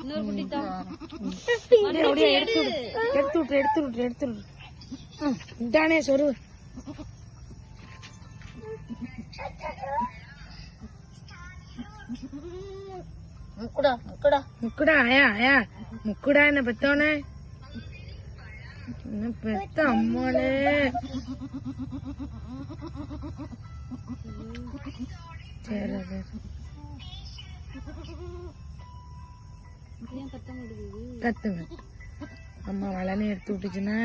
இன்னொரு குட்டி தான். எடுத்து இதானே சொரு. முக்குடா ஆயா முக்குடா என்ன பெத்தவனே என்ன பெத்த அம்மாளே. சரி கத்துங்க. அம்மா வளனே எடுத்து விட்டுச்சுன்னா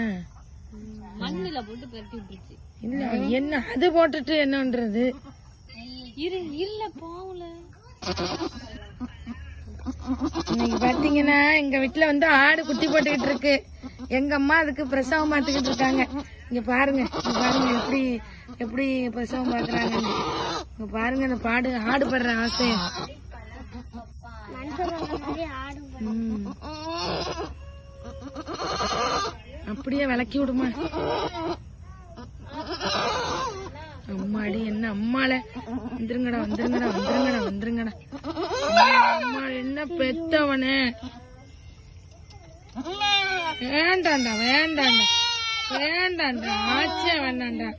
மண்ணுல போட்டு பரட்டி விட்டுச்சு. இல்ல என்ன அது போட்டுட்டு என்னன்றது இல்ல பாவல. இன்னைக்கு பாத்தீங்கன்னா எங்க வீட்டுல வந்து ஆடு குட்டி போட்டுக்கிட்டு இருக்கு. எங்க அம்மா அதுக்கு பிரசவம் பார்த்துக்கிட்டு இருக்காங்க. இங்க பாருங்க எப்படி எப்படி பிரசவம் பாக்குறாங்க. இங்க பாருங்க அந்த ஆடு படுற ஆசைய. அப்படியே விளக்கி விடுமா. அம்மாடி என்ன அம்மால வந்துருங்கடா அம்மா என்ன பெத்தவனே. வேண்டாண்டா ஆச்சே வேண்டாண்டா.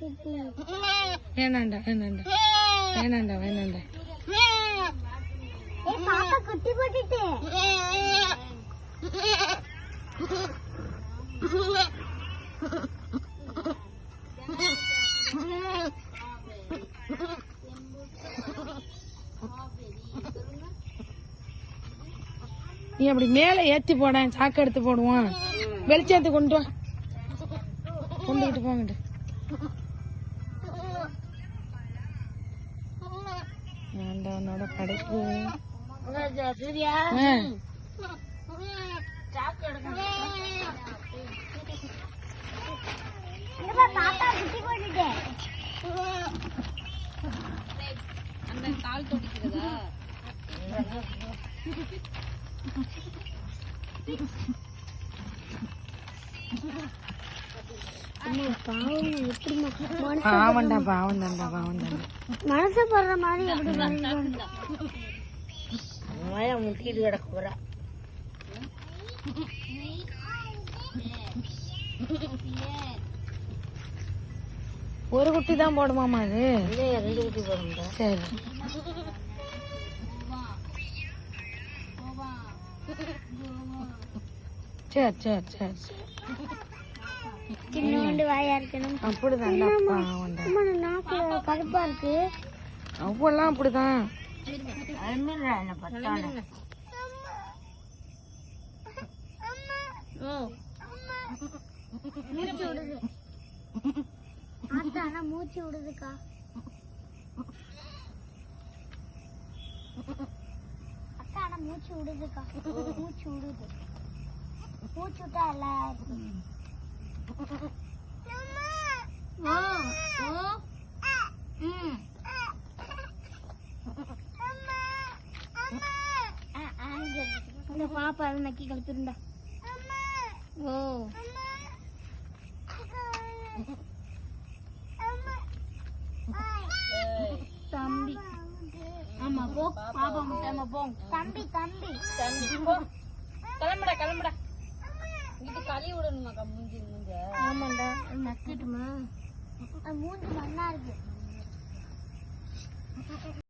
நீ அப்படி மேல ஏத்தி போட சாக்கு எடுத்து போடுவான். வெளிச்சத்து கொண்டுகிட்டு போங்கிட்டு. ஆண்டவனோட படைப்பு. அந்த கால் தொடிக்கிறதா பாவம்டா மனசு போடுற மாதிரி முட்டிட்டு கிடக்க போறா. ஒரு குட்டி தான் போடுமாமா அது? 2 குட்டி போடுங்க. சரி சின்னோண்டு வாயா இருக்கணும். அப்படிதான் கருப்பா இருக்கு. அவ்வளவு அப்படிதான். மூச்சு விடுதுக்கா. அக்கா மூச்சு விடுதுக்கா. மூச்சு விட்டா எல்லாம் பாப்பா நக்கி கழுத்துருந்தா. ஓ தம்பி. ஆமா போ பாப்பா முட்டாம போ. தம்பி போ. கிளம்புடா இது களி விடணுமாக்கா மூஞ்சி. ஆமாண்டா நக்கிட்டுமா மூஞ்சி மண்ணா இருக்கு.